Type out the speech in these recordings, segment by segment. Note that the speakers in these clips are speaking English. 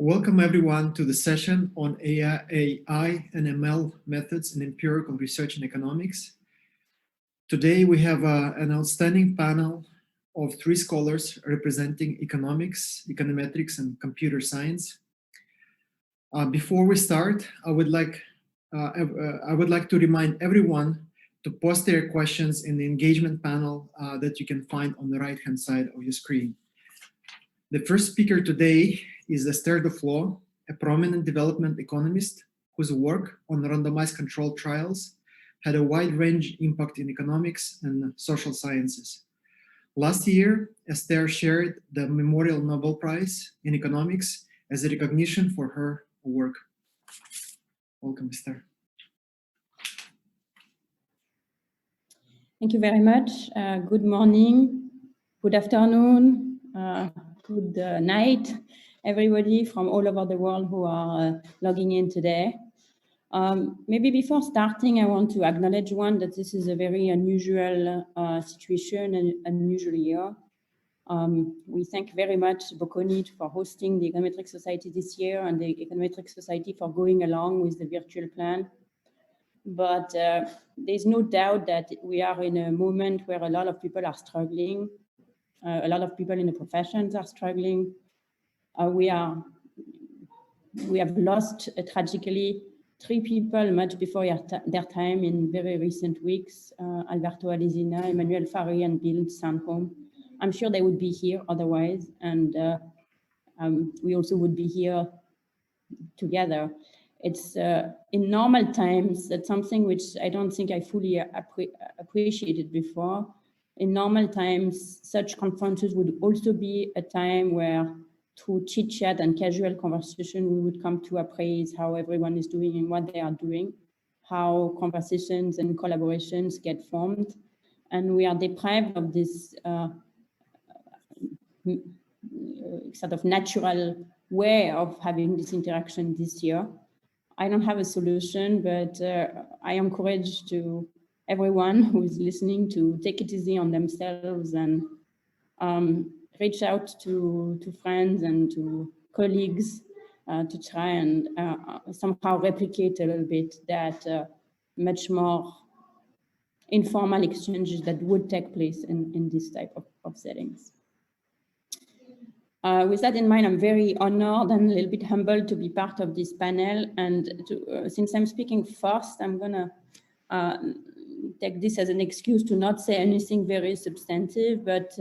Welcome everyone to the session on AI and ML methods in empirical research in economics. Today we have an outstanding panel of 3 scholars representing economics, econometrics, and computer science. Before we start, I would like to remind everyone to post their questions in the engagement panel that you can find on the right-hand side of your screen. The first speaker today is Esther Duflo, a prominent development economist whose work on randomized controlled trials had a wide-range impact in economics and social sciences. Last year, Esther shared the Memorial Nobel Prize in Economics as a recognition for her work. Welcome, Esther. Thank you very much. Good morning, good afternoon, good night, everybody from all over the world who are logging in today. Maybe before starting, I want to acknowledge that this is a very unusual situation and unusual year. We thank very much Bocconi for hosting the Econometric Society this year and the Econometric Society for going along with the virtual plan. But there's no doubt that we are in a moment where a lot of people are struggling. A lot of people in the professions are struggling. We have lost tragically 3 people much before their time in very recent weeks, Alberto Alesina, Emmanuel Fari, and Bill Sandholm. I'm sure they would be here otherwise, and we also would be here together. It's in normal times, that's something which I don't think I fully appreciated before. In normal times, such conferences would also be a time where through chit-chat and casual conversation, we would come to appraise how everyone is doing and what they are doing, how conversations and collaborations get formed. And we are deprived of this sort of natural way of having this interaction this year. I don't have a solution, but I encourage to everyone who is listening to take it easy on themselves and reach out to friends and to colleagues to try and somehow replicate a little bit that much more informal exchanges that would take place in this type of settings. With that in mind, I'm very honored and a little bit humbled to be part of this panel. And since I'm speaking first, I'm gonna take this as an excuse to not say anything very substantive, but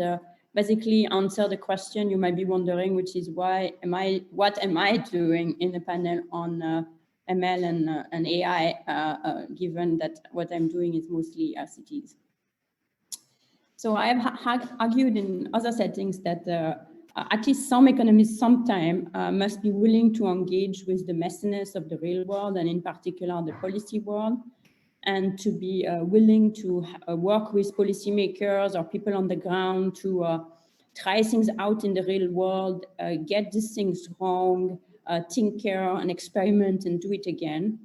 basically answer the question you might be wondering, which is what am I doing in the panel on ML and AI, given that what I'm doing is mostly cities. So I have argued in other settings that at least some economists sometime must be willing to engage with the messiness of the real world, and in particular the policy world, and to be willing to work with policymakers or people on the ground to try things out in the real world, get these things wrong, tinker and experiment and do it again.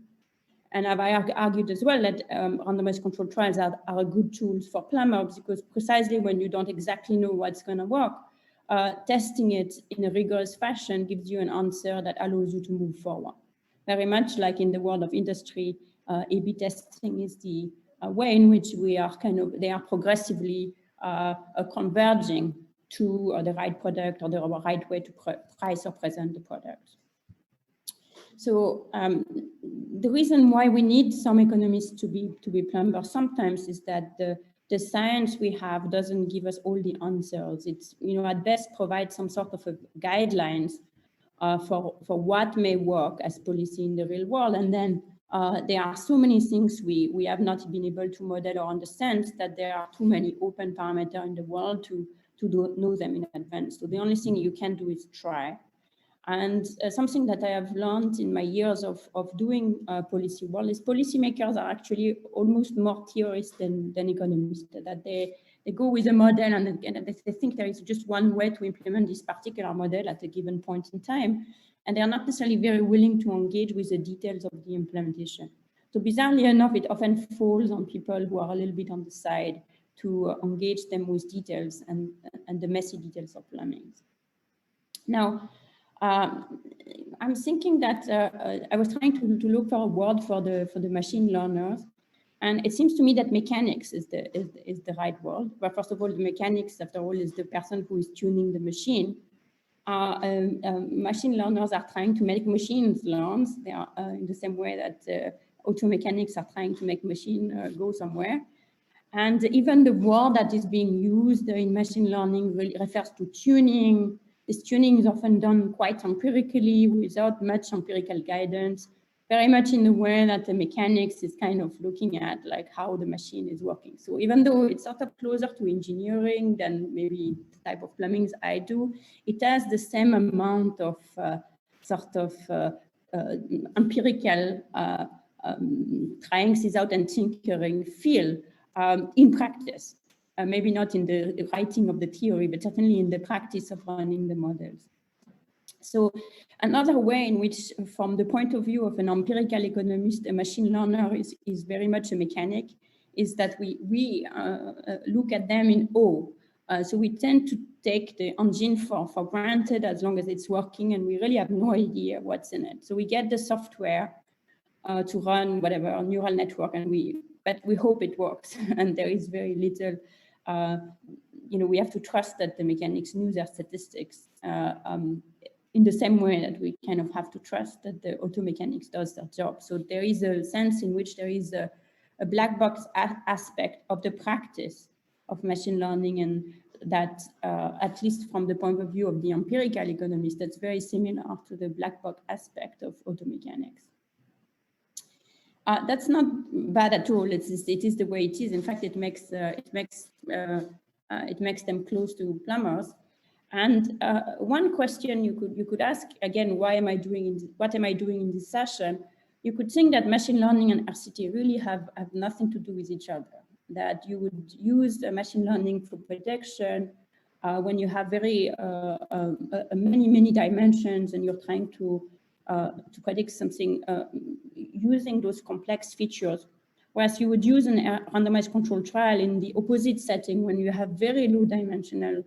And I've argued as well that randomized controlled trials are a good tool for plumbers, because precisely when you don't exactly know what's going to work, testing it in a rigorous fashion gives you an answer that allows you to move forward. Very much like in the world of industry, A/B testing is the way in which they are progressively converging to the right product or the right way to price or present the product. So the reason why we need some economists to be plumbers sometimes is that the science we have doesn't give us all the answers. It's, at best provides some sort of a guidelines for what may work as policy in the real world. And then there are so many things we have not been able to model or understand that there are too many open parameters in the world to know them in advance. So the only thing you can do is try. And something that I have learned in my years of doing policy work is policymakers are actually almost more theorists than economists, that they go with a model and they think there is just one way to implement this particular model at a given point in time. And they are not necessarily very willing to engage with the details of the implementation. So bizarrely enough, it often falls on people who are a little bit on the side to engage them with details and the messy details of plumbing. Now, I'm thinking that I was trying to look for a word for the machine learners, and it seems to me that mechanics is the right word. But first of all, the mechanics, after all, is the person who is tuning the machine. Machine learners are trying to make machines learn. They are in the same way that auto mechanics are trying to make machine go somewhere. And even the word that is being used in machine learning really refers to tuning. This tuning is often done quite empirically without much empirical guidance, very much in the way that the mechanics is kind of looking at like how the machine is working. So even though it's sort of closer to engineering than maybe the type of plumbing I do, it has the same amount of empirical trying things out and tinkering feel in practice. Maybe not in the writing of the theory, but certainly in the practice of running the models. So another way in which, from the point of view of an empirical economist, a machine learner is very much a mechanic, is that we look at them in awe. So we tend to take the engine for granted as long as it's working, and we really have no idea what's in it. So we get the software to run whatever neural network, but we hope it works, and there is very little. We have to trust that the mechanics knew their statistics in the same way that we kind of have to trust that the auto mechanics does their job. So there is a sense in which there is a black box aspect of the practice of machine learning, and that, at least from the point of view of the empirical economist, that's very similar to the black box aspect of auto mechanics. That's not bad at all. It is the way it is. In fact, it makes them close to plumbers. And one question you could ask again: what am I doing in this session? You could think that machine learning and RCT really have nothing to do with each other. That you would use machine learning for prediction when you have very many dimensions, and you're trying to predict something using those complex features, whereas you would use a randomized control trial in the opposite setting when you have very low dimensional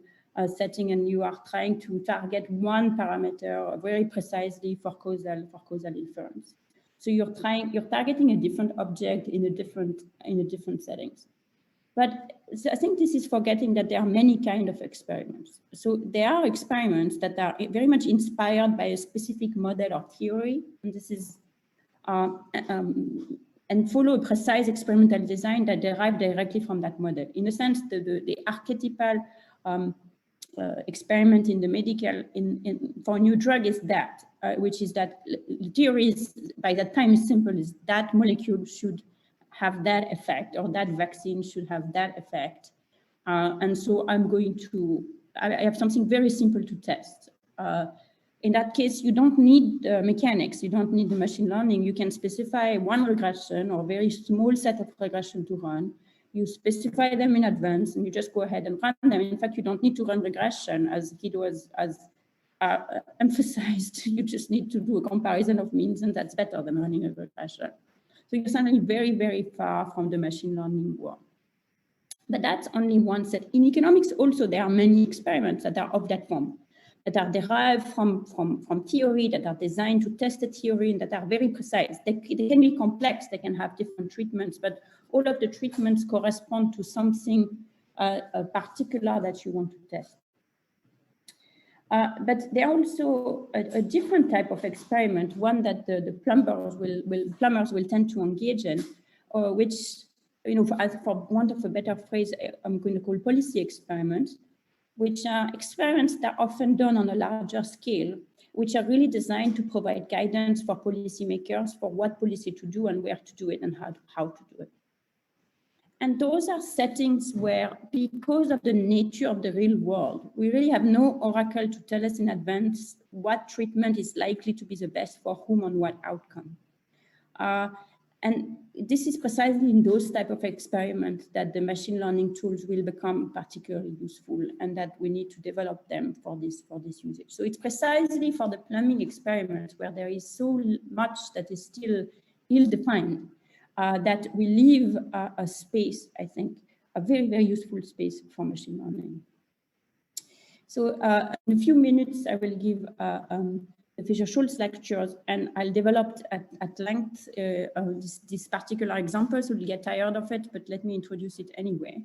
setting and you are trying to target one parameter very precisely for causal inference. So you're targeting a different object in a different settings. But I think this is forgetting that there are many kinds of experiments. So there are experiments that are very much inspired by a specific model or theory, and this is and follow a precise experimental design that derive directly from that model. In a sense, the archetypal experiment in the medical for a new drug is that, which is that the theory is, by that time, is simple: is that molecule should have that effect, or that vaccine should have that effect. And so I have something very simple to test. In that case, you don't need mechanics, you don't need the machine learning. You can specify one regression or a very small set of regression to run. You specify them in advance, and you just go ahead and run them. In fact, you don't need to run regression, as Guido has emphasized. You just need to do a comparison of means, and that's better than running a regression. So you're suddenly very, very far from the machine learning world. But that's only one set. In economics also, there are many experiments that are of that form, that are derived from theory, that are designed to test a theory, and that are very precise. They can be complex, they can have different treatments, but all of the treatments correspond to something particular that you want to test. But there are also a different type of experiment, one that the plumbers will tend to engage in, which, for want of a better phrase, I'm going to call policy experiments, which are experiments that are often done on a larger scale, which are really designed to provide guidance for policymakers for what policy to do and where to do it and how to do it. And those are settings where, because of the nature of the real world, we really have no oracle to tell us in advance what treatment is likely to be the best for whom and what outcome. And this is precisely in those type of experiments that the machine learning tools will become particularly useful, and that we need to develop them for this usage. So it's precisely for the plumbing experiments where there is so much that is still ill-defined, that we leave a space, I think, a very, very useful space for machine learning. So in a few minutes, I will give the Fischer-Schultz lectures, and I'll develop at length this particular example, so you'll get tired of it, but let me introduce it anyway.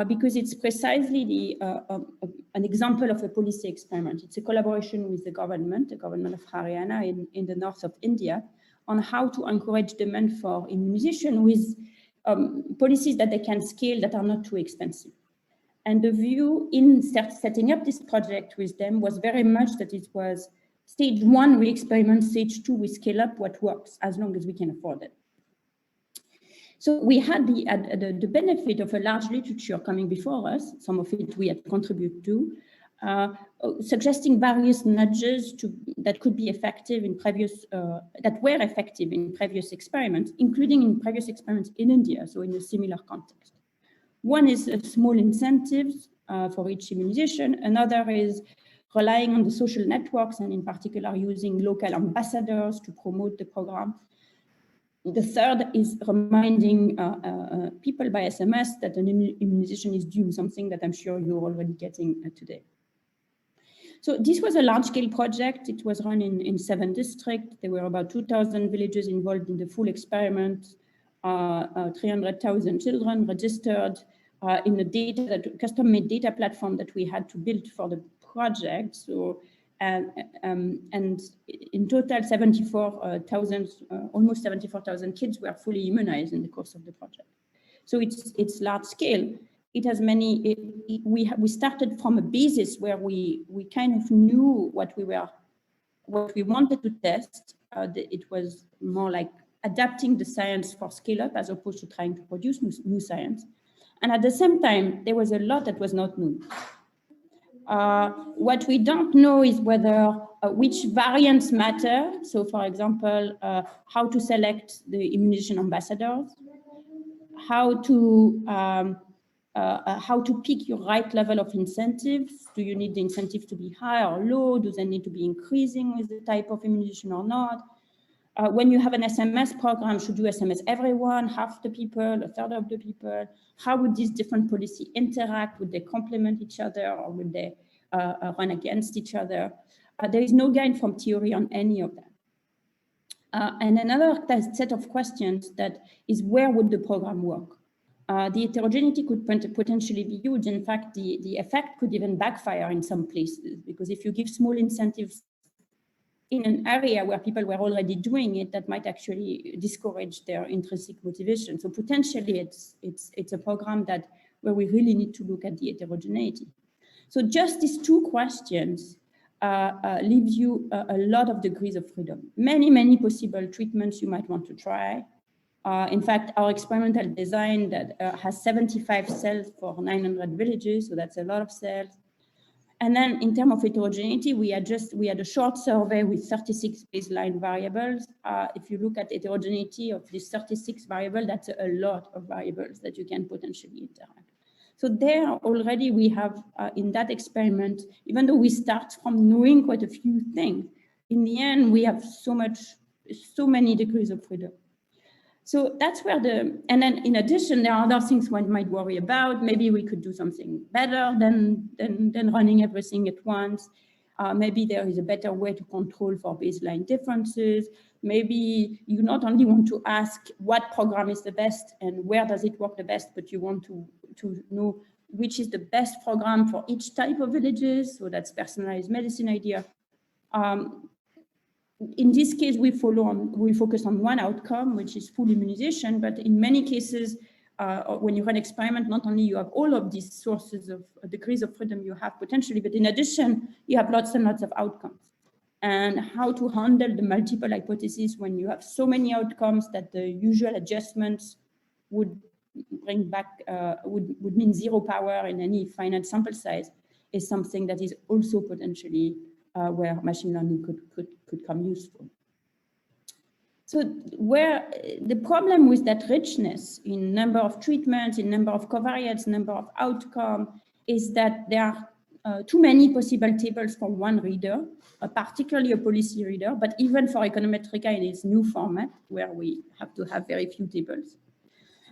Because it's precisely an example of a policy experiment. It's a collaboration with the government of Haryana in the north of India, on how to encourage demand for immunization with policies that they can scale that are not too expensive. And the view in setting up this project with them was very much that it was stage 1, we experiment, stage 2, we scale up what works as long as we can afford it. So we had the benefit of a large literature coming before us, some of it we had contributed to, suggesting various nudges that could be effective in previous, that were effective in previous experiments, including in previous experiments in India, so in a similar context. One is small incentives for each immunization. Another is relying on the social networks, and in particular using local ambassadors to promote the program. The third is reminding people by SMS that an immunization is due, something that I'm sure you're already getting today. So this was a large-scale project. It was run in 7 districts. There were about 2,000 villages involved in the full experiment, 300,000 children registered in a custom-made data platform that we had to build for the project. So, and in total, 74,000, almost 74,000 kids were fully immunized in the course of the project. So it's large scale. It has many. We started from a basis where we kind of knew what we wanted to test. It was more like adapting the science for scale up as opposed to trying to produce new science. And at the same time, there was a lot that was not known. What we don't know is whether which variants matter. So, for example, how to select the immunization ambassadors, how to pick your right level of incentives. Do you need the incentive to be high or low? Do they need to be increasing with the type of immunization or not? When you have an SMS program, should you SMS everyone, half the people, a third of the people? How would these different policies interact? Would they complement each other, or would they run against each other? There is no guide from theory on any of that. And another set of questions that is, where would the program work? The heterogeneity could potentially be huge. In fact, the effect could even backfire in some places, because if you give small incentives in an area where people were already doing it, that might actually discourage their intrinsic motivation. So potentially it's a program where we really need to look at the heterogeneity. So just these 2 questions leaves you a lot of degrees of freedom. Many possible treatments you might want to try. In fact, our experimental design that has 75 cells for 900 villages, so that's a lot of cells. And then in terms of heterogeneity, we had a short survey with 36 baseline variables. If you look at heterogeneity of these 36 variables, that's a lot of variables that you can potentially interact. So there already we have, in that experiment, even though we start from knowing quite a few things, in the end, we have so many degrees of freedom. So that's where and then in addition, there are other things one might worry about. Maybe we could do something better than running everything at once. Maybe there is a better way to control for baseline differences. Maybe you not only want to ask what program is the best and where does it work the best, but you want to know which is the best program for each type of villages. So that's personalized medicine idea. In this case, we focus on one outcome, which is full immunization. But in many cases, when you run experiment, not only you have all of these sources of degrees of freedom you have potentially, but in addition, you have lots and lots of outcomes. And how to handle the multiple hypotheses when you have so many outcomes that the usual adjustments would bring back, would mean 0 power in any finite sample size, is something that is also potentially where machine learning could come useful. So where the problem with that richness in number of treatments, in number of covariates, number of outcome, is that there are too many possible tables for one reader, particularly a policy reader, but even for Econometrica in its new format, where we have to have very few tables.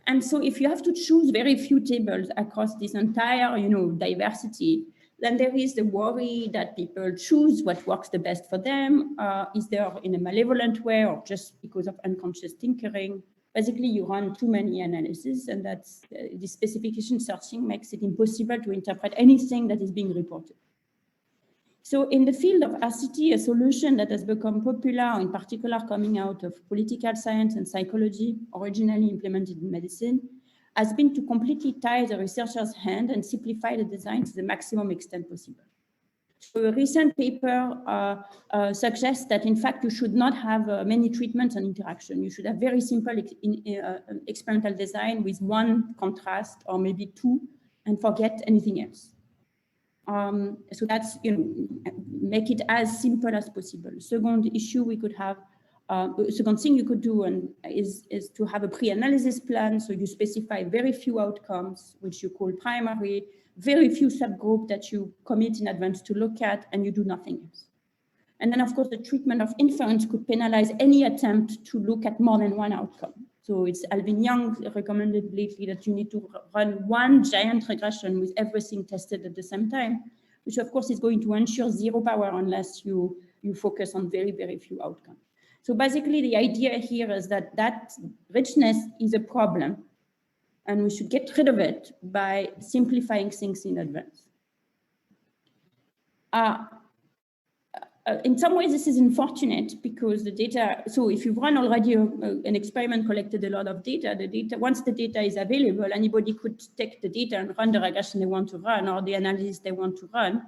And so if you have to choose very few tables across this entire, diversity, Then there is the worry that people choose what works the best for them, either in a malevolent way or just because of unconscious tinkering. Basically, you run too many analyses, and that's the specification searching makes it impossible to interpret anything that is being reported. So in the field of RCT, a solution that has become popular, in particular coming out of political science and psychology, originally implemented in medicine, has been to completely tie the researcher's hand and simplify the design to the maximum extent possible. So a recent paper suggests that, in fact, you should not have many treatments and interaction. You should have very simple experimental design with one contrast or maybe two, and forget anything else. So that's, make it as simple as possible. Second issue we could have, second thing you could do is to have a pre-analysis plan. So you specify very few outcomes, which you call primary, very few subgroups that you commit in advance to look at, and you do nothing else. And then, of course, the treatment of inference could penalize any attempt to look at more than one outcome. So it's Alvin Young recommended lately that you need to run one giant regression with everything tested at the same time, which of course is going to ensure zero power unless you focus on very, very few outcomes. So basically the idea here is that richness is a problem and we should get rid of it by simplifying things in advance. In some ways, this is unfortunate because the data, so if you've run already an experiment, collected a lot of data, once the data is available, anybody could take the data and run the regression they want to run or the analysis they want to run.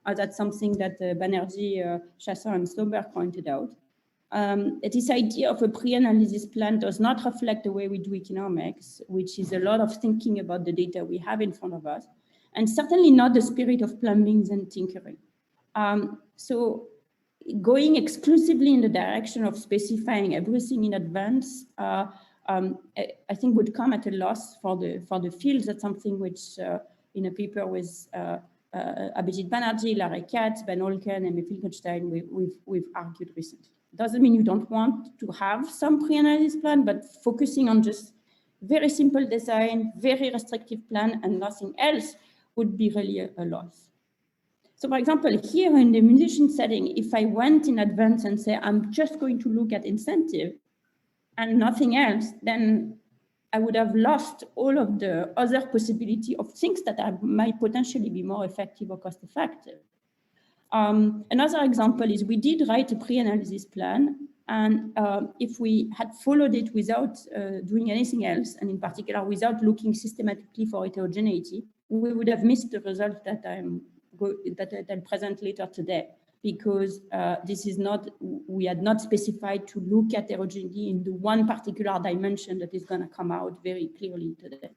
That's something that Banerjee, Chasser, and Sloberg pointed out. This idea of a pre-analysis plan does not reflect the way we do economics, which is a lot of thinking about the data we have in front of us, and certainly not the spirit of plumbing and tinkering. So going exclusively in the direction of specifying everything in advance, I think would come at a loss for the field. That's something which in a paper with Abhijit Banerjee, Larry Katz, Ben Olken, and Finkelstein, we've argued recently. Doesn't mean you don't want to have some pre-analysis plan, but focusing on just very simple design, very restrictive plan, and nothing else would be really a loss. So for example, here in the musician setting, if I went in advance and say, I'm just going to look at incentive and nothing else, then I would have lost all of the other possibility of things that might potentially be more effective or cost effective. Another example is we did write a pre-analysis plan, and if we had followed it without doing anything else, and in particular without looking systematically for heterogeneity, we would have missed the result that I'll present later today, because this is not, we had not specified to look at heterogeneity in the one particular dimension that is going to come out very clearly today.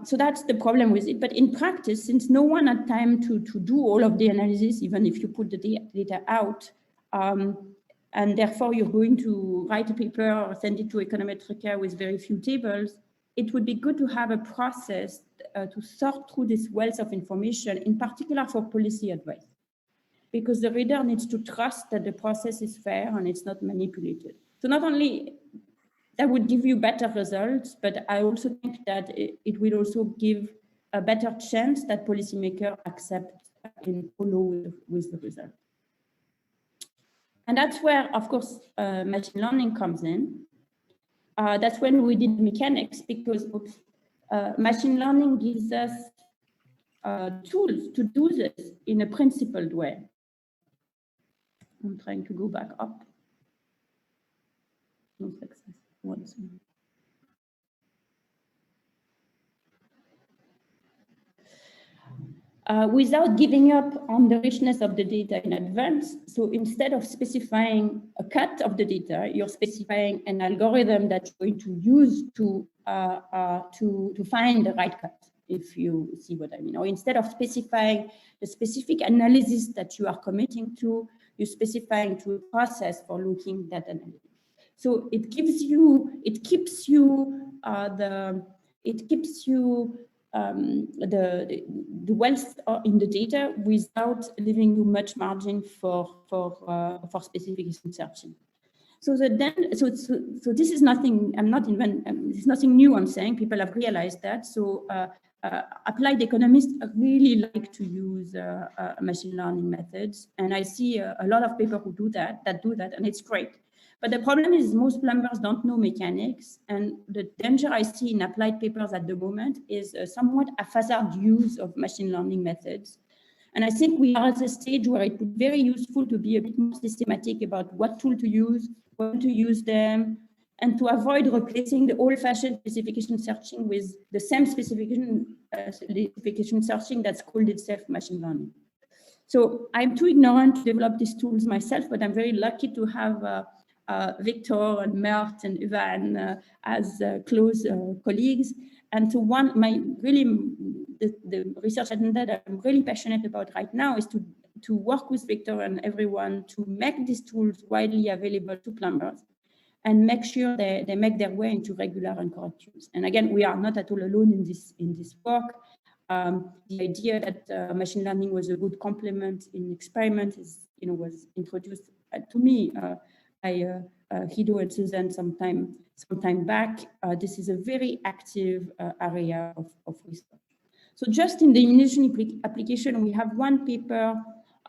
So that's the problem with it. But in practice, since no one had time to do all of the analysis, even if you put the data out, and therefore you're going to write a paper or send it to Econometrica with very few tables, it would be good to have a process to sort through this wealth of information, in particular for policy advice, because the reader needs to trust that the process is fair and it's not manipulated. So not only that would give you better results, but I also think that it will also give a better chance that policymakers accept and follow with the result. And that's where, of course, machine learning comes in. That's when we did mechanics, because machine learning gives us tools to do this in a principled way. I'm trying to go back up. No success. Once more. Without giving up on the richness of the data in advance. So instead of specifying a cut of the data, you're specifying an algorithm that you're going to use to find the right cut, if you see what I mean. Or instead of specifying the specific analysis that you are committing to, you're specifying to a process for looking at that analysis. So it keeps you the wealth in the data without leaving you much margin for specific searching. So this is nothing. I'm not inventing. It's nothing new. I'm saying people have realized that. So applied economists really like to use machine learning methods, and I see a lot of people who do that, and it's great. But the problem is most plumbers don't know mechanics, and the danger I see in applied papers at the moment is somewhat a haphazard use of machine learning methods. And I think we are at a stage where it would be very useful to be a bit more systematic about what tool to use, when to use them, and to avoid replacing the old-fashioned specification searching with the same specification searching that's called itself machine learning. So I'm too ignorant to develop these tools myself, but I'm very lucky to have Victor and Mert and Ivan as close colleagues. And to the research agenda that I'm really passionate about right now is to work with Victor and everyone to make these tools widely available to plumbers and make sure they make their way into regular and correct use. And again, we are not at all alone in this work. The idea that machine learning was a good complement in experiment was introduced to me by Guido and Susan some time back. This is a very active area of research. So just in the initial application, we have one paper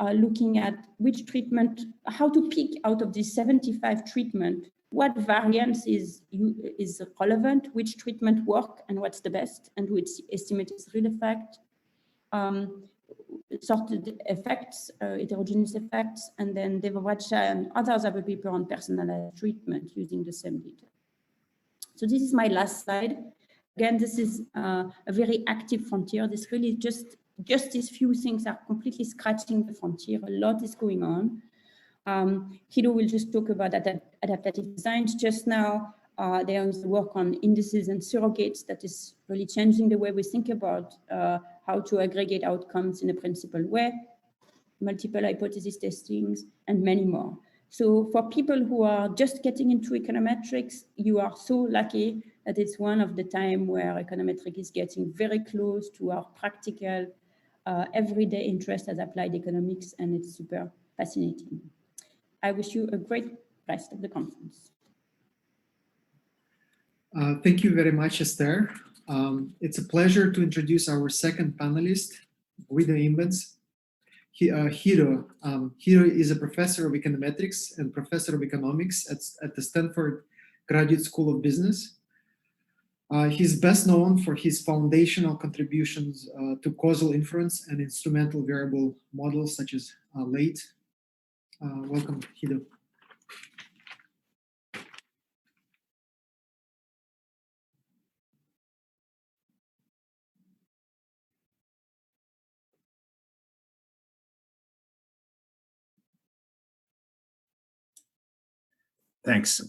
looking at which treatment, how to pick out of these 75 treatment, what variance is relevant, which treatment work and what's the best, and which estimate is real effect, sorted effects, heterogeneous effects, and then Devaracha and others have a paper on personalized treatment using the same data. So this is my last slide. Again, this is a very active frontier. This really just these few things are completely scratching the frontier. A lot is going on. Guido will just talk about adaptive designs just now. There is work on indices and surrogates that is really changing the way we think about how to aggregate outcomes in a principled way, multiple hypothesis testings, and many more. So for people who are just getting into econometrics, you are so lucky that it's one of the time where econometrics is getting very close to our practical, everyday interest as applied economics, and it's super fascinating. I wish you a great rest of the conference. Thank you very much, Esther. It's a pleasure to introduce our second panelist, Guido Imbens. Guido is a professor of econometrics and professor of economics at the Stanford Graduate School of Business. He's best known for his foundational contributions to causal inference and instrumental variable models such as LATE. Welcome, Guido. Thanks,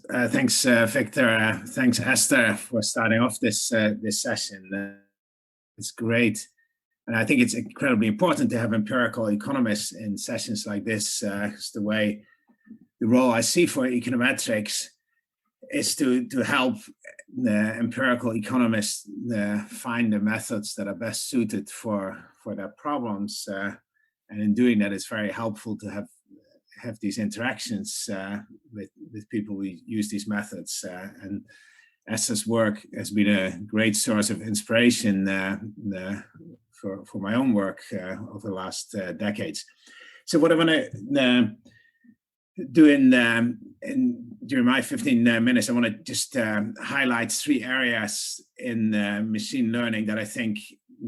Victor. Thanks, Esther, for starting off this session. It's great, and I think it's incredibly important to have empirical economists in sessions like this. It's the role I see for econometrics is to help the empirical economists find the methods that are best suited for their problems, and in doing that, it's very helpful to have these interactions with people who use these methods. And Esther's work has been a great source of inspiration for my own work over the last decades. So what I want to do during my 15 minutes, I want to just highlight 3 areas in machine learning that I think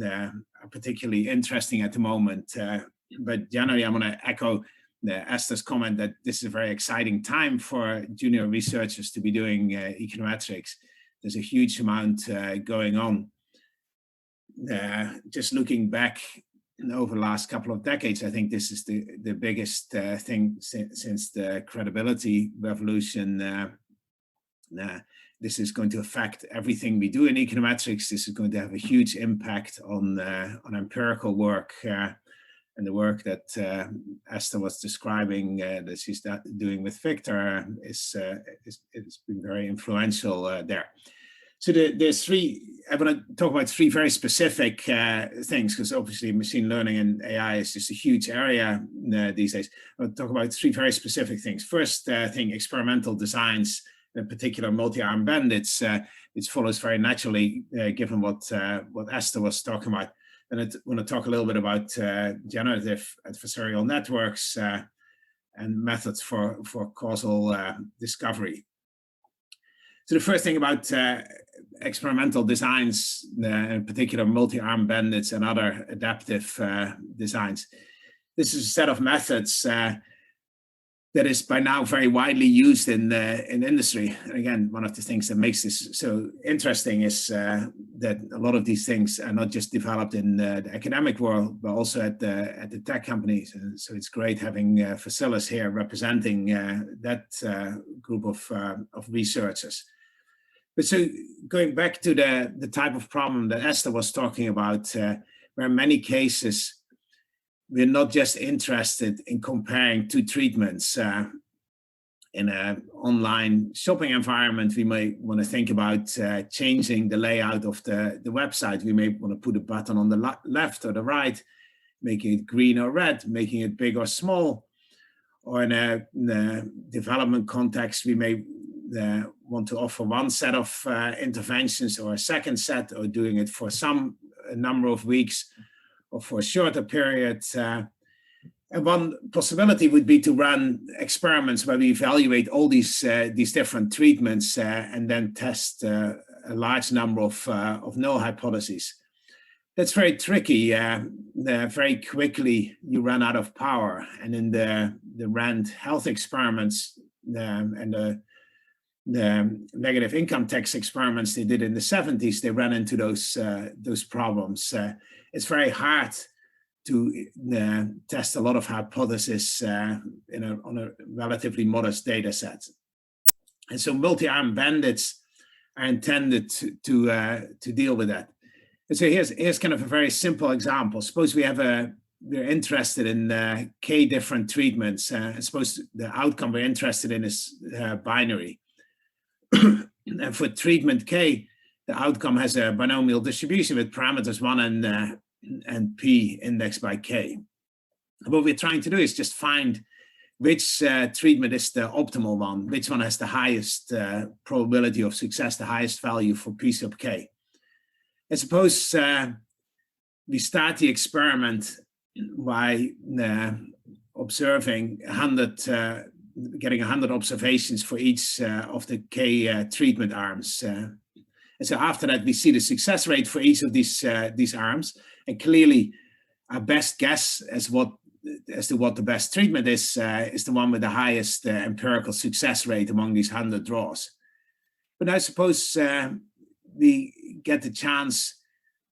are particularly interesting at the moment. But generally, I want to echo Esther's comment that this is a very exciting time for junior researchers to be doing econometrics. There's a huge amount going on. Just looking back over the last couple of decades, I think this is the biggest thing since the credibility revolution. This is going to affect everything we do in econometrics. This is going to have a huge impact on empirical work. And the work that Esther was describing that she's doing with Victor it's been very influential there. So there's 3, I want to talk about 3 very specific things, because obviously machine learning and AI is just a huge area these days. I'll talk about 3 very specific things. First thing, experimental designs in particular multi-armed bandits, which follows very naturally given what Esther was talking about. And I want to talk a little bit about generative adversarial networks and methods for causal discovery. So the first thing about experimental designs, in particular multi-armed bandits and other adaptive designs. This is a set of methods that is by now very widely used in industry. And again, one of the things that makes this so interesting is that a lot of these things are not just developed in the academic world, but also at the tech companies. And so it's great having Facilis here representing that group of researchers. But so going back to the type of problem that Esther was talking about, where in many cases, we're not just interested in comparing two treatments. In an online shopping environment, we may want to think about changing the layout of the website. We may want to put a button on the left or the right, making it green or red, making it big or small. Or in a development context, we may want to offer one set of interventions or a second set, or doing it for a number of weeks or for a shorter period. And one possibility would be to run experiments where we evaluate all these different treatments and then test a large number of null hypotheses. That's very tricky. Very quickly you run out of power. And in the RAND health experiments and the negative income tax experiments they did in the 70s, they ran into those problems. It's very hard to test a lot of hypotheses on a relatively modest data set. And so multi-armed bandits are intended to deal with that. And so here's kind of a very simple example. Suppose we're interested in K different treatments. I suppose the outcome we're interested in is binary. And for treatment K, the outcome has a binomial distribution with parameters 1 and P indexed by K. What we're trying to do is just find which treatment is the optimal one, which one has the highest probability of success, the highest value for P sub K. And suppose we start the experiment by observing getting 100 observations for each of the K treatment arms. And so after that, we see the success rate for each of these arms. And clearly, our best guess as to what the best treatment is the one with the highest empirical success rate among these 100 draws. But I suppose we get the chance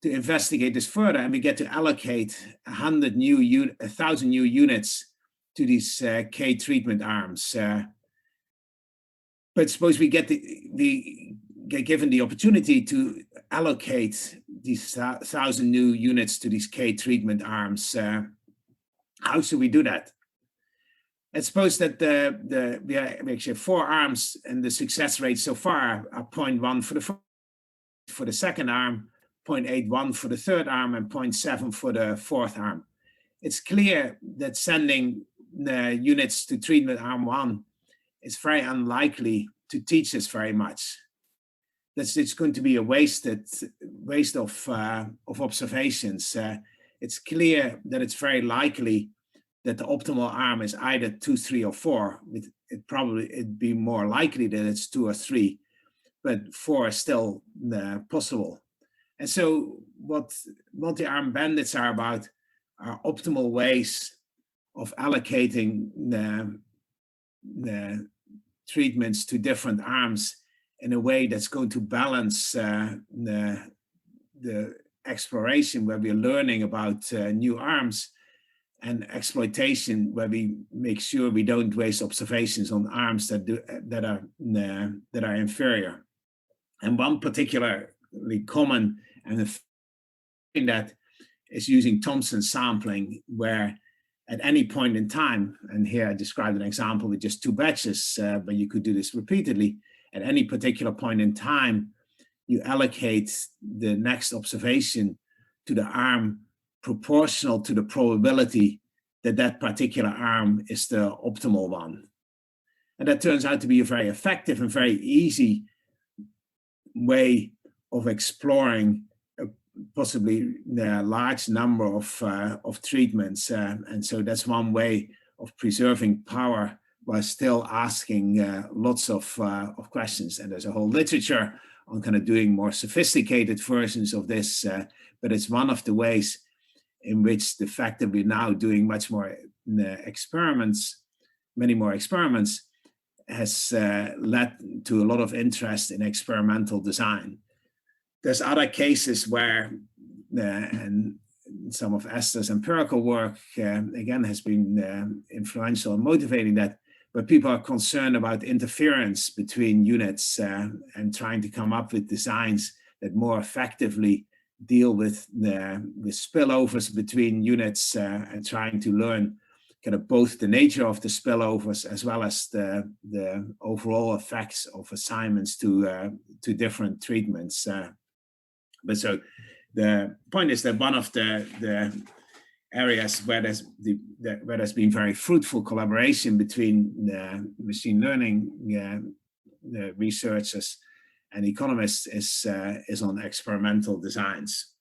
to investigate this further, and we get to allocate 1,000 new units to these K treatment arms. But suppose we get given the opportunity to allocate these 1,000 new units to these K treatment arms. How should we do that? And suppose that we actually have 4 arms, and the success rate so far are 0.1 for the second arm, 0.81 for the third arm, and 0.7 for the fourth arm. It's clear that sending the units to treatment arm 1 is very unlikely to teach us very much. It's going to be a waste of observations. It's clear that it's very likely that the optimal arm is either 2, 3, or 4. It'd be more likely that it's 2 or 3, but 4 is still possible. And so what multi-armed bandits are about are optimal ways of allocating the treatments to different arms in a way that's going to balance the exploration where we're learning about new arms, and exploitation where we make sure we don't waste observations on arms that are inferior. And one particularly common and that is using Thompson sampling, where at any point in time, and here I described an example with just 2 batches, but you could do this repeatedly. At any particular point in time, you allocate the next observation to the arm proportional to the probability that that particular arm is the optimal one. And that turns out to be a very effective and very easy way of exploring possibly a large number of treatments. And so that's one way of preserving power while still asking lots of questions. And there's a whole literature on kind of doing more sophisticated versions of this, but it's one of the ways in which the fact that we're now doing much more experiments, many more experiments, has led to a lot of interest in experimental design. There's other cases where, and some of Esther's empirical work, again, has been influential in motivating that, where people are concerned about interference between units and trying to come up with designs that more effectively deal with spillovers between units and trying to learn kind of both the nature of the spillovers as well as the overall effects of assignments to different treatments. But so the point is that one of the areas where there's been very fruitful collaboration between machine learning researchers and economists is on experimental designs.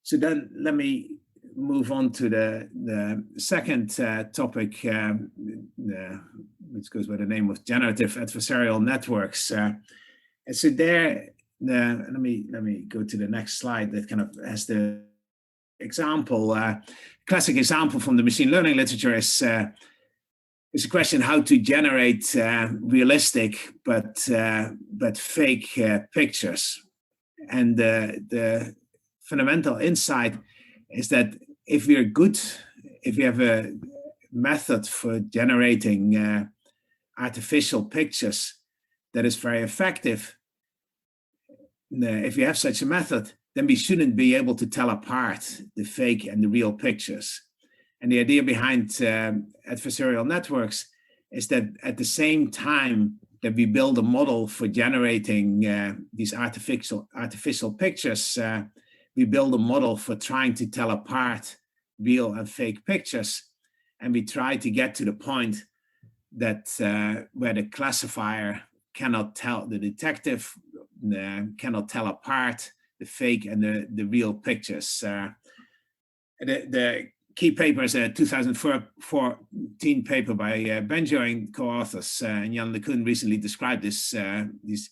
So then let me move on to the second topic, which goes by the name of generative adversarial networks. And so there, let me go to the next slide that kind of has the example. Classic example from the machine learning literature is a question how to generate realistic but fake pictures. And the fundamental insight is that if we have a method for generating artificial pictures that is very effective, if we have such a method, then we shouldn't be able to tell apart the fake and the real pictures. And the idea behind adversarial networks is that at the same time that we build a model for generating these artificial pictures, we build a model for trying to tell apart real and fake pictures. And we try to get to the point that where the classifier cannot tell, the detective cannot tell apart the fake and the real pictures. The key paper is a 2014 paper by Benjo and co-authors, and Jan LeCun recently described these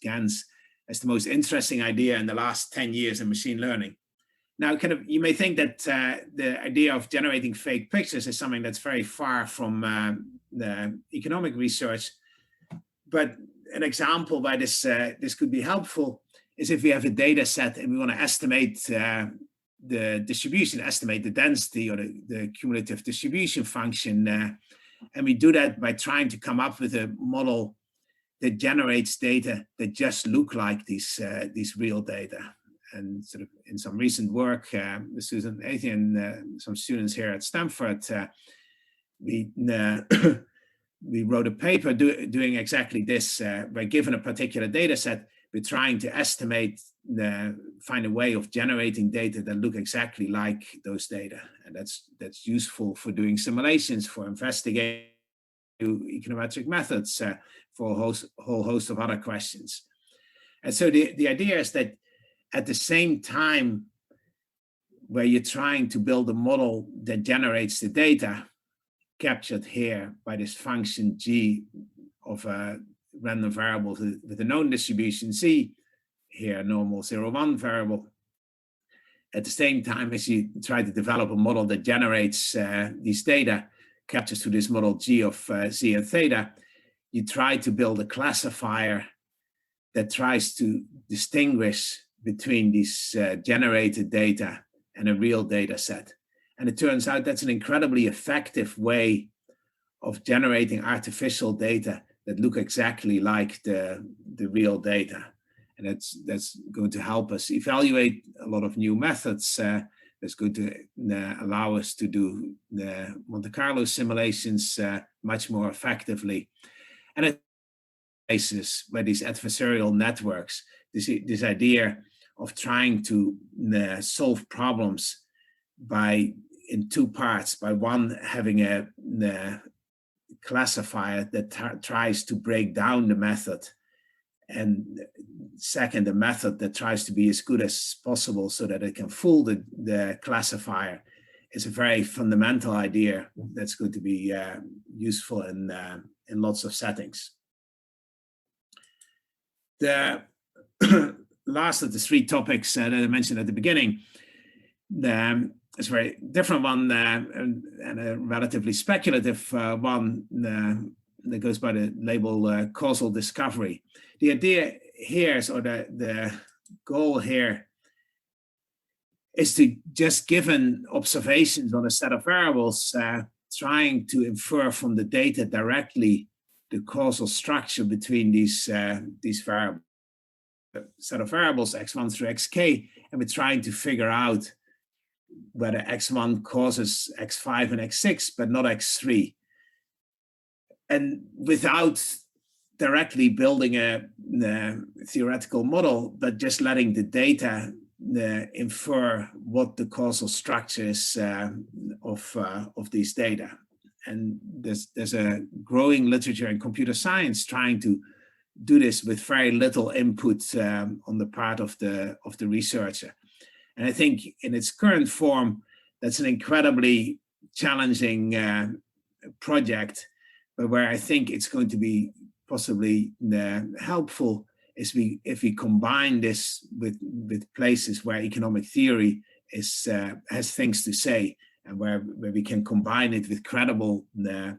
GANs as the most interesting idea in the last 10 years in machine learning. Now, kind of, you may think that the idea of generating fake pictures is something that's very far from the economic research, but an example why this could be helpful is if we have a data set and we want to estimate the distribution, estimate the density or the cumulative distribution function, and we do that by trying to come up with a model that generates data that just look like these real data. And sort of in some recent work, with Susan Athey and some students here at Stanford, we wrote a paper doing exactly this. By given a particular data set, we're trying to estimate, find a way of generating data that look exactly like those data. And that's useful for doing simulations, for investigating econometric methods, for a whole host of other questions. And so the idea is that at the same time where you're trying to build a model that generates the data captured here by this function G of a random variable with a known distribution C, here normal 0, 1 variable, at the same time as you try to develop a model that generates these data, captures to this model G of Z and theta, you try to build a classifier that tries to distinguish between these generated data and a real data set. And it turns out that's an incredibly effective way of generating artificial data that look exactly like the real data. And that's going to help us evaluate a lot of new methods. That's going to allow us to do the Monte Carlo simulations much more effectively. And it cases where these adversarial networks, this idea of trying to solve problems by in two parts, by one having a classifier that tries to break down the method, and second, a method that tries to be as good as possible so that it can fool the classifier, is a very fundamental idea that's going to be useful in lots of settings. The last of the three topics that I mentioned at the beginning, it's a very different one and a relatively speculative one that goes by the label causal discovery. The idea here is, or the goal here, is to, just given observations on a set of variables, trying to infer from the data directly the causal structure between these variables, set of variables x1 through xk, and we're trying to figure out whether x1 causes x5 and x6, but not x3. And without directly building a theoretical model, but just letting the data infer what the causal structure is of these data. And there's a growing literature in computer science trying to do this with very little input on the part of the researcher. And I think in its current form, that's an incredibly challenging project, but where I think it's going to be possibly helpful is if we combine this with places where economic theory has things to say, and where we can combine it with credible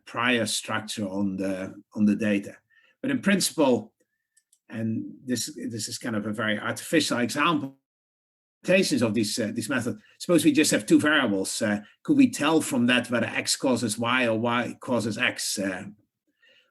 prior structure on the data. But in principle, and this is kind of a very artificial example of this method. Suppose we just have two variables. Could we tell from that whether x causes y or y causes x?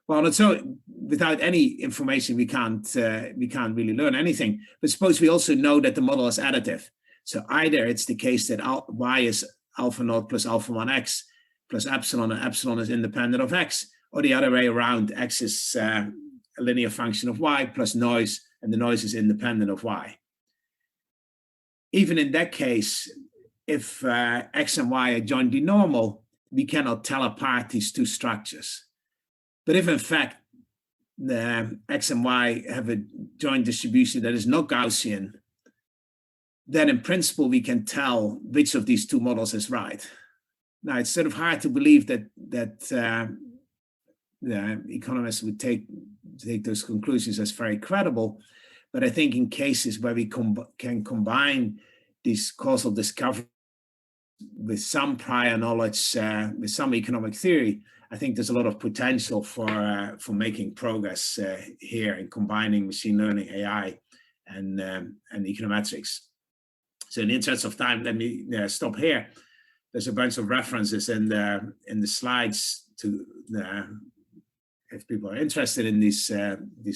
Well, so without any information, we can't really learn anything. But suppose we also know that the model is additive. So either it's the case that y is alpha naught plus alpha 1x plus epsilon, and epsilon is independent of x, or the other way around, x is a linear function of y plus noise, and the noise is independent of y. Even in that case, if x and y are jointly normal, we cannot tell apart these two structures. But if in fact the x and y have a joint distribution that is not Gaussian, then in principle we can tell which of these two models is right. Now it's sort of hard to believe that economists would take those conclusions as very credible. But I think in cases where we can combine these causal discoveries with some prior knowledge, with some economic theory, I think there's a lot of potential for making progress here in combining machine learning, AI, and econometrics. So in the interest of time, let me stop here. There's a bunch of references in the slides to if people are interested in these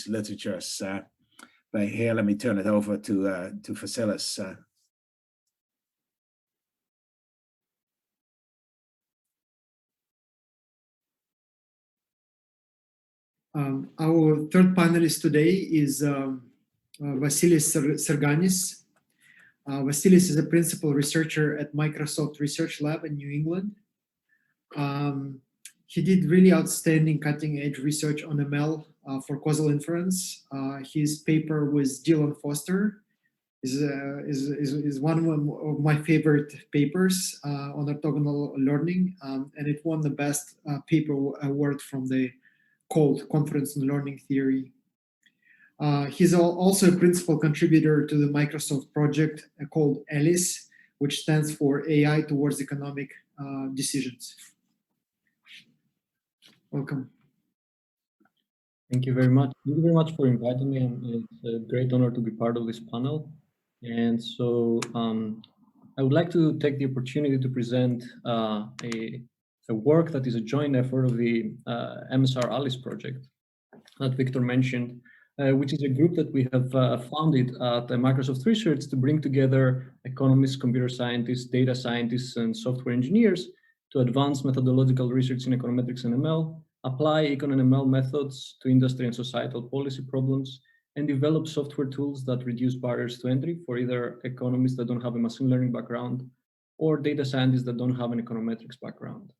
literatures. But here, let me turn it over to Vasilis. Our third panelist today is Vasilis Serganis. Vasilis is a principal researcher at Microsoft Research Lab in New England. He did really outstanding cutting-edge research on ML for causal inference. His paper with Dylan Foster is one of my favorite papers on orthogonal learning, and it won the best paper award from the COLD, Conference on Learning Theory. He's also a principal contributor to the Microsoft project called ALICE, which stands for AI Towards Economic Decisions. Welcome. Thank you very much. Thank you very much for inviting me. It's a great honor to be part of this panel. And so I would like to take the opportunity to present a work that is a joint effort of the MSR ALICE project that Victor mentioned, which is a group that we have founded at Microsoft Research to bring together economists, computer scientists, data scientists, and software engineers to advance methodological research in econometrics and ML, apply econ and ML methods to industry and societal policy problems, and develop software tools that reduce barriers to entry for either economists that don't have a machine learning background or data scientists that don't have an econometrics background.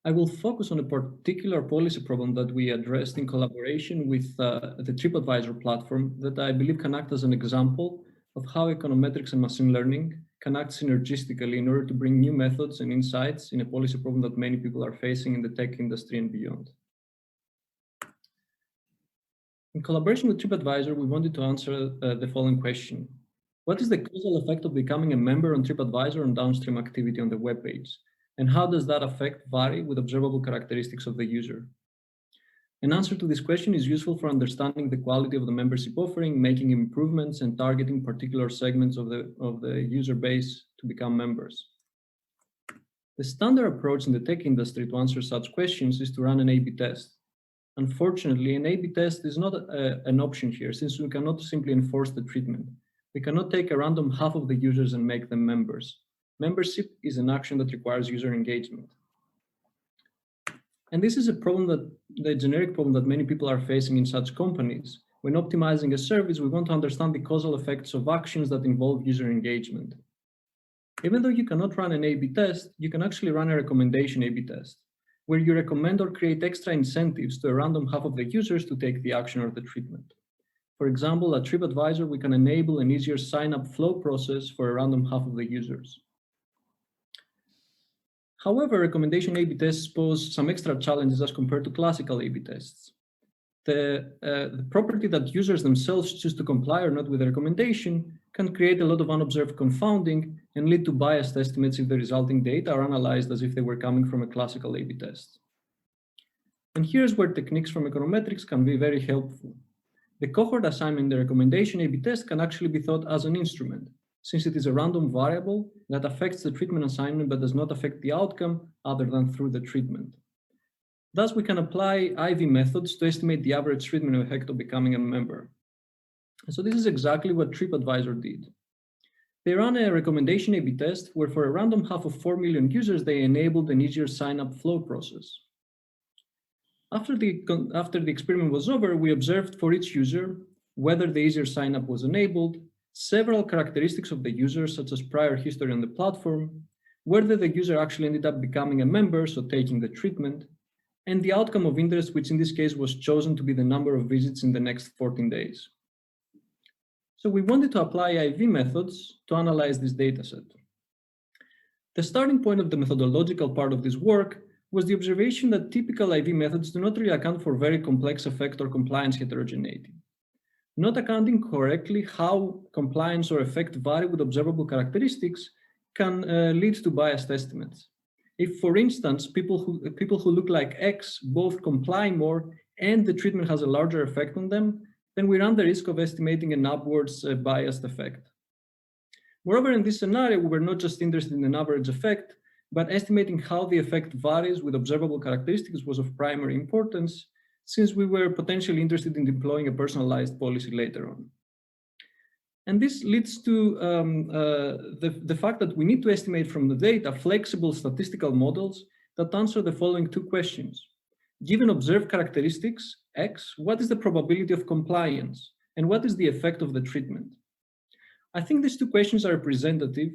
I will focus on a particular policy problem that we addressed in collaboration with the TripAdvisor platform that I believe can act as an example of how econometrics and machine learning can act synergistically in order to bring new methods and insights in a policy problem that many people are facing in the tech industry and beyond. In collaboration with TripAdvisor, we wanted to answer the following question. What is the causal effect of becoming a member on TripAdvisor on downstream activity on the web page? And how does that effect vary with observable characteristics of the user? An answer to this question is useful for understanding the quality of the membership offering, making improvements, and targeting particular segments of the user base to become members. The standard approach in the tech industry to answer such questions is to run an A/B test. Unfortunately, an A/B test is not an option here, since we cannot simply enforce the treatment. We cannot take a random half of the users and make them members. Membership is an action that requires user engagement. And this is a problem the generic problem that many people are facing in such companies. When optimizing a service, we want to understand the causal effects of actions that involve user engagement. Even though you cannot run an A/B test, you can actually run a recommendation A/B test, where you recommend or create extra incentives to a random half of the users to take the action or the treatment. For example, at TripAdvisor, we can enable an easier sign-up flow process for a random half of the users. However, recommendation A/B tests pose some extra challenges as compared to classical A/B tests. The property that users themselves choose to comply or not with a recommendation can create a lot of unobserved confounding and lead to biased estimates if the resulting data are analyzed as if they were coming from a classical A/B test. And here's where techniques from econometrics can be very helpful. The cohort assignment in the recommendation A/B test can actually be thought as an instrument, since it is a random variable that affects the treatment assignment but does not affect the outcome other than through the treatment. Thus, we can apply IV methods to estimate the average treatment effect of becoming a member. And so this is exactly what TripAdvisor did. They ran a recommendation A/B test where for a random half of 4 million users, they enabled an easier sign-up flow process. After the experiment was over, we observed for each user whether the easier sign-up was enabled, several characteristics of the user, such as prior history on the platform, whether the user actually ended up becoming a member, so taking the treatment, and the outcome of interest, which in this case was chosen to be the number of visits in the next 14 days. So we wanted to apply IV methods to analyze this dataset. The starting point of the methodological part of this work was the observation that typical IV methods do not really account for very complex effect or compliance heterogeneity. Not accounting correctly how compliance or effect vary with observable characteristics can lead to biased estimates. If, for instance, people who look like X both comply more and the treatment has a larger effect on them, then we run the risk of estimating an upwards biased effect. Moreover, in this scenario, we were not just interested in an average effect, but estimating how the effect varies with observable characteristics was of primary importance, since we were potentially interested in deploying a personalized policy later on. And this leads to the fact that we need to estimate from the data flexible statistical models that answer the following two questions. Given observed characteristics, X, what is the probability of compliance? And what is the effect of the treatment? I think these two questions are representative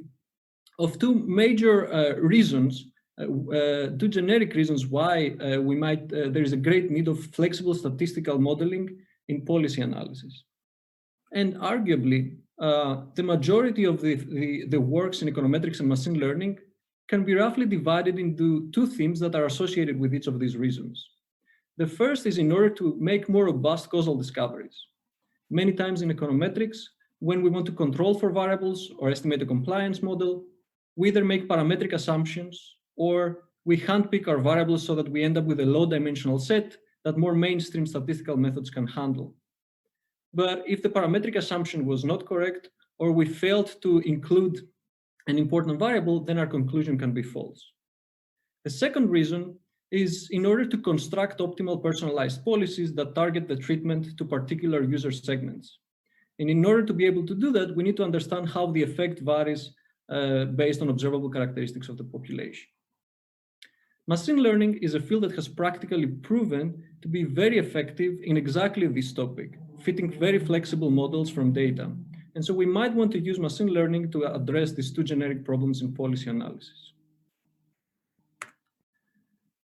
of two major reasons, two generic reasons why there is a great need of flexible statistical modeling in policy analysis. And arguably, the majority of the works in econometrics and machine learning can be roughly divided into two themes that are associated with each of these reasons. The first is in order to make more robust causal discoveries. Many times in econometrics, when we want to control for variables or estimate a compliance model, we either make parametric assumptions or we handpick our variables so that we end up with a low-dimensional set that more mainstream statistical methods can handle. But if the parametric assumption was not correct, or we failed to include an important variable, then our conclusion can be false. The second reason is in order to construct optimal personalized policies that target the treatment to particular user segments. And in order to be able to do that, we need to understand how the effect varies based on observable characteristics of the population. Machine learning is a field that has practically proven to be very effective in exactly this topic, fitting very flexible models from data, And so we might want to use machine learning to address these two generic problems in policy analysis.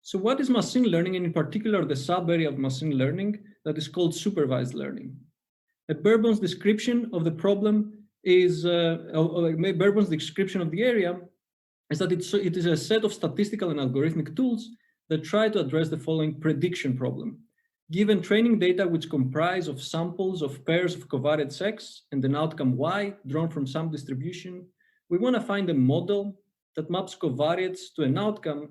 So what is machine learning, and in particular the sub-area of machine learning that is called supervised learning? Bourbon's description of the problem is, Bourbon's description of the area is that it is a set of statistical and algorithmic tools that try to address the following prediction problem. Given training data which comprise of samples of pairs of covariate sets and an outcome Y drawn from some distribution, we want to find a model that maps covariates to an outcome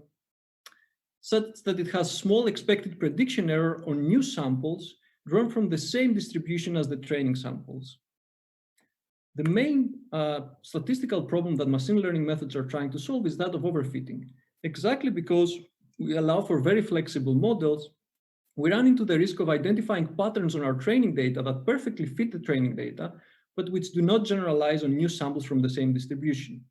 such that it has small expected prediction error on new samples drawn from the same distribution as the training samples. The main statistical problem that machine learning methods are trying to solve is that of overfitting. Exactly because we allow for very flexible models, we run into the risk of identifying patterns on our training data that perfectly fit the training data, but which do not generalize on new samples from the same distribution.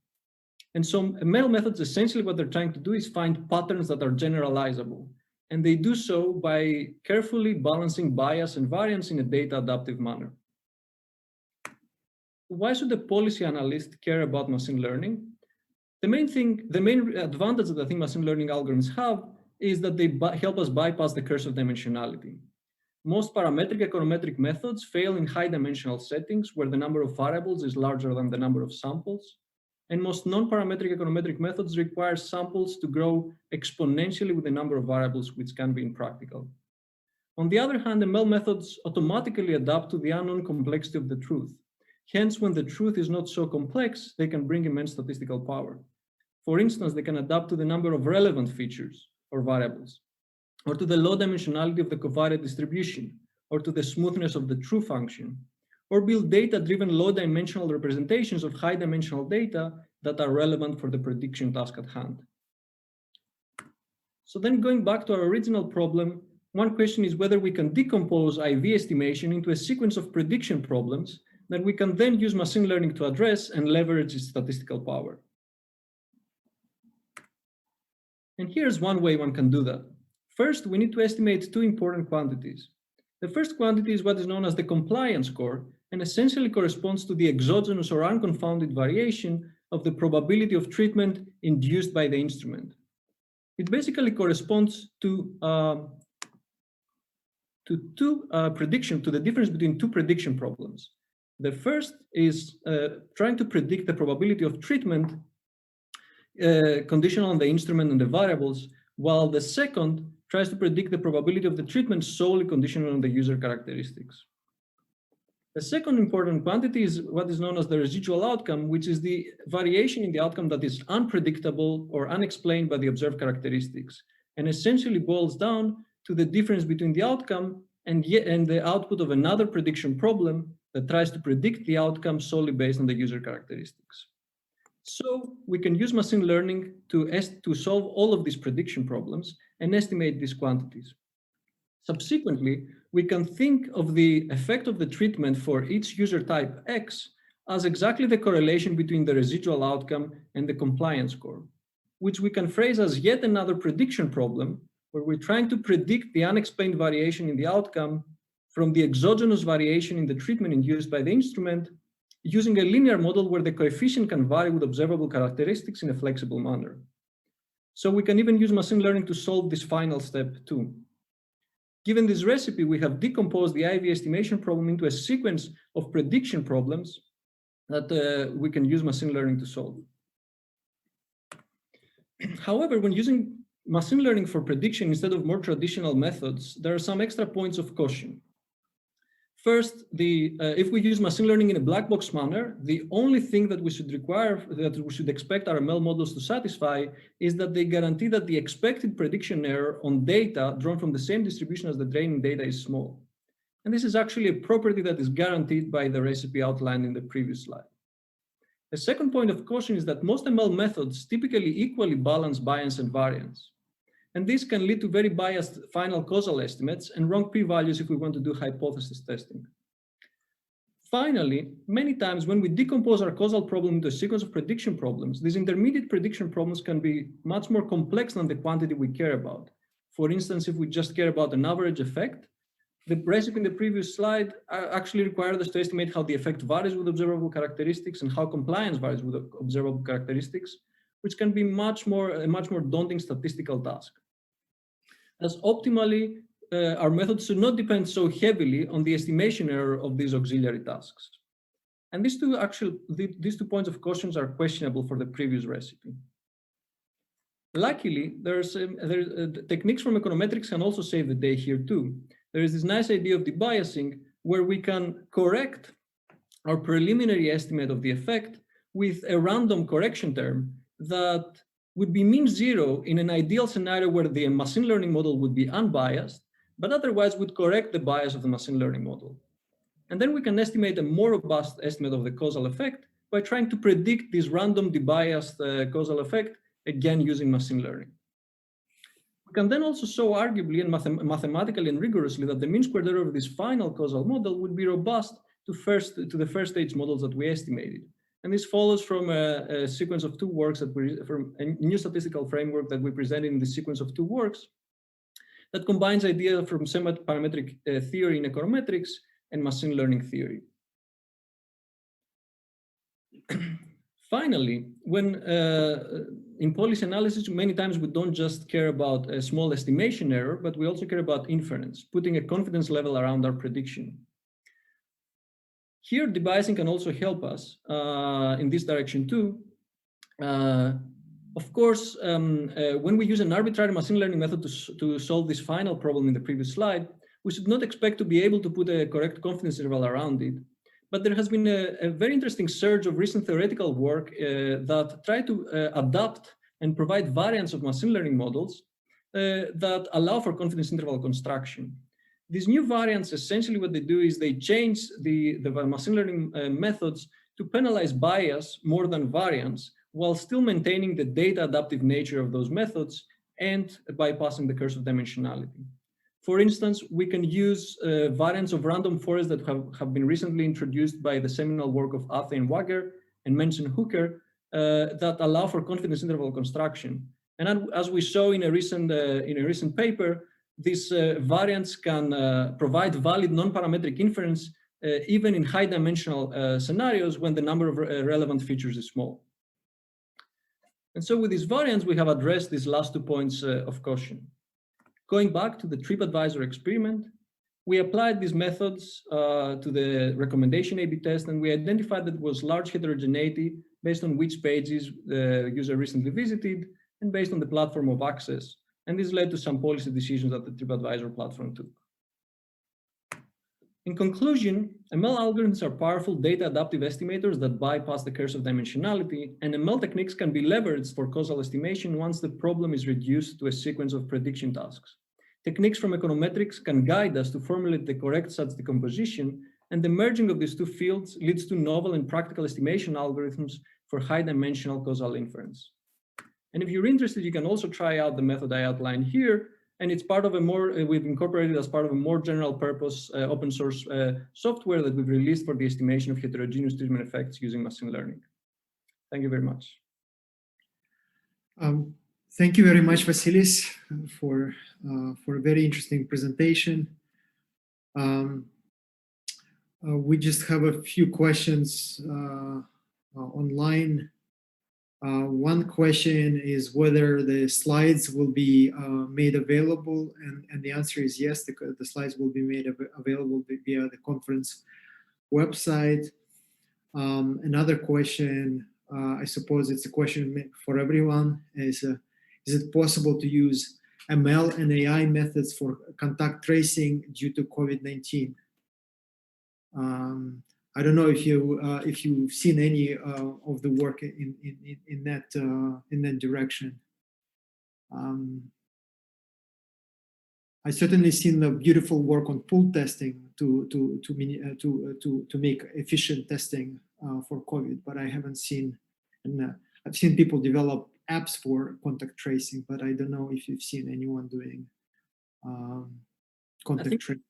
And so ML methods, essentially what they're trying to do is find patterns that are generalizable. And they do so by carefully balancing bias and variance in a data adaptive manner. Why should a policy analyst care about machine learning? The main advantage that I think machine learning algorithms have is that they help us bypass the curse of dimensionality. Most parametric econometric methods fail in high dimensional settings where the number of variables is larger than the number of samples. And most non-parametric econometric methods require samples to grow exponentially with the number of variables, which can be impractical. On the other hand, ML methods automatically adapt to the unknown complexity of the truth. Hence, when the truth is not so complex, they can bring immense statistical power. For instance, they can adapt to the number of relevant features or variables, or to the low dimensionality of the covariate distribution, or to the smoothness of the true function, or build data-driven low-dimensional representations of high-dimensional data that are relevant for the prediction task at hand. So then going back to our original problem, one question is whether we can decompose IV estimation into a sequence of prediction problems that we can then use machine learning to address and leverage its statistical power. And here's one way one can do that. First, we need to estimate two important quantities. The first quantity is what is known as the compliance score, and essentially corresponds to the exogenous or unconfounded variation of the probability of treatment induced by the instrument. It basically corresponds to the difference between two prediction problems. The first is trying to predict the probability of treatment conditional on the instrument and the variables, while the second tries to predict the probability of the treatment solely conditional on the user characteristics. The second important quantity is what is known as the residual outcome, which is the variation in the outcome that is unpredictable or unexplained by the observed characteristics, and essentially boils down to the difference between the outcome and the output of another prediction problem that tries to predict the outcome solely based on the user characteristics. So we can use machine learning to solve all of these prediction problems and estimate these quantities. Subsequently, we can think of the effect of the treatment for each user type X as exactly the correlation between the residual outcome and the compliance score, which we can phrase as yet another prediction problem where we're trying to predict the unexplained variation in the outcome from the exogenous variation in the treatment induced by the instrument using a linear model where the coefficient can vary with observable characteristics in a flexible manner. So we can even use machine learning to solve this final step too. Given this recipe, we have decomposed the IV estimation problem into a sequence of prediction problems that we can use machine learning to solve. However, when using machine learning for prediction instead of more traditional methods, there are some extra points of caution. First, if we use machine learning in a black box manner, the only thing that we should expect our ML models to satisfy is that they guarantee that the expected prediction error on data drawn from the same distribution as the training data is small. And this is actually a property that is guaranteed by the recipe outlined in the previous slide. The second point of caution is that most ML methods typically equally balance bias and variance. And this can lead to very biased final causal estimates and wrong p-values if we want to do hypothesis testing. Finally, many times when we decompose our causal problem into a sequence of prediction problems, these intermediate prediction problems can be much more complex than the quantity we care about. For instance, if we just care about an average effect, The recipe in the previous slide actually required us to estimate how the effect varies with observable characteristics and how compliance varies with observable characteristics, which can be a much more daunting statistical task. As optimally, our methods should not depend so heavily on the estimation error of these auxiliary tasks. And these two points of caution are questionable for the previous recipe. Luckily, techniques from econometrics can also save the day here too. There is this nice idea of debiasing where we can correct our preliminary estimate of the effect with a random correction term that would be mean zero in an ideal scenario where the machine learning model would be unbiased, but otherwise would correct the bias of the machine learning model. And then we can estimate a more robust estimate of the causal effect by trying to predict this random debiased causal effect, again using machine learning. We can then also show arguably and mathematically and rigorously that the mean squared error of this final causal model would be robust to the first stage models that we estimated. And this follows from a sequence of two works from a new statistical framework that we presented in the sequence of two works that combines ideas from semi-parametric theory in econometrics and machine learning theory. Finally, when in policy analysis, many times we don't just care about a small estimation error, but we also care about inference, putting a confidence level around our prediction. Here, debiasing can also help us in this direction too. Of course, when we use an arbitrary machine learning method to solve this final problem in the previous slide, we should not expect to be able to put a correct confidence interval around it. But there has been a very interesting surge of recent theoretical work that try to adapt and provide variants of machine learning models that allow for confidence interval construction. These new variants, essentially what they do is they change the machine learning methods to penalize bias more than variance, while still maintaining the data adaptive nature of those methods and bypassing the curse of dimensionality. For instance, we can use variants of random forests that have been recently introduced by the seminal work of Athe and Wager and Mensen-Hooker that allow for confidence interval construction. And as we saw in a recent paper, these variants can provide valid non-parametric inference even in high dimensional scenarios when the number of relevant features is small. And so with these variants, we have addressed these last 2 points of caution. Going back to the TripAdvisor experiment, we applied these methods to the recommendation A/B test, and we identified that there was large heterogeneity based on which pages the user recently visited and based on the platform of access. And this led to some policy decisions that the TripAdvisor platform took. In conclusion, ML algorithms are powerful data adaptive estimators that bypass the curse of dimensionality, and ML techniques can be leveraged for causal estimation once the problem is reduced to a sequence of prediction tasks. Techniques from econometrics can guide us to formulate the correct such decomposition, and the merging of these two fields leads to novel and practical estimation algorithms for high-dimensional causal inference. And if you're interested, you can also try out the method I outlined here, and it's part of we've incorporated as part of a more general purpose open source software that we've released for the estimation of heterogeneous treatment effects using machine learning. Thank you very much. Thank you very much, Vasilis, for a very interesting presentation. We just have a few questions online. One question is whether the slides will be made available, and the answer is yes, the slides will be made available via the conference website. Another question, I suppose it's a question for everyone, is it possible to use ML and AI methods for contact tracing due to COVID-19? I don't know if you've seen any of the work in that direction. I certainly seen the beautiful work on pool testing to make efficient testing for COVID, but I haven't seen. And I've seen people develop apps for contact tracing, but I don't know if you've seen anyone doing contact tracing.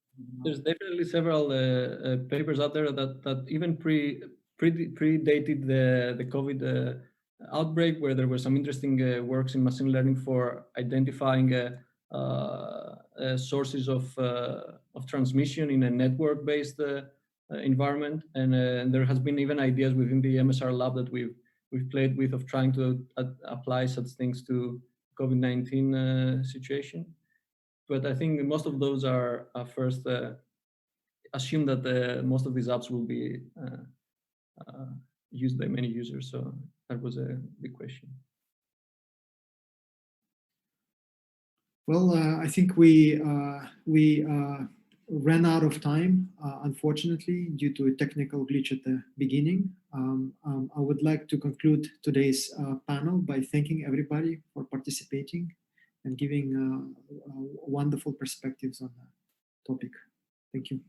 There's definitely several papers out there that even predated the COVID outbreak, where there were some interesting works in machine learning for identifying sources of transmission in a network-based environment, and there has been even ideas within the MSR lab that we've played with of trying to apply such things to COVID-19 situation. But I think most of those are first assume that most of these apps will be used by many users. So that was a big question. Well, I think we ran out of time, unfortunately, due to a technical glitch at the beginning. I would like to conclude today's panel by thanking everybody for participating and giving wonderful perspectives on the topic. Thank you.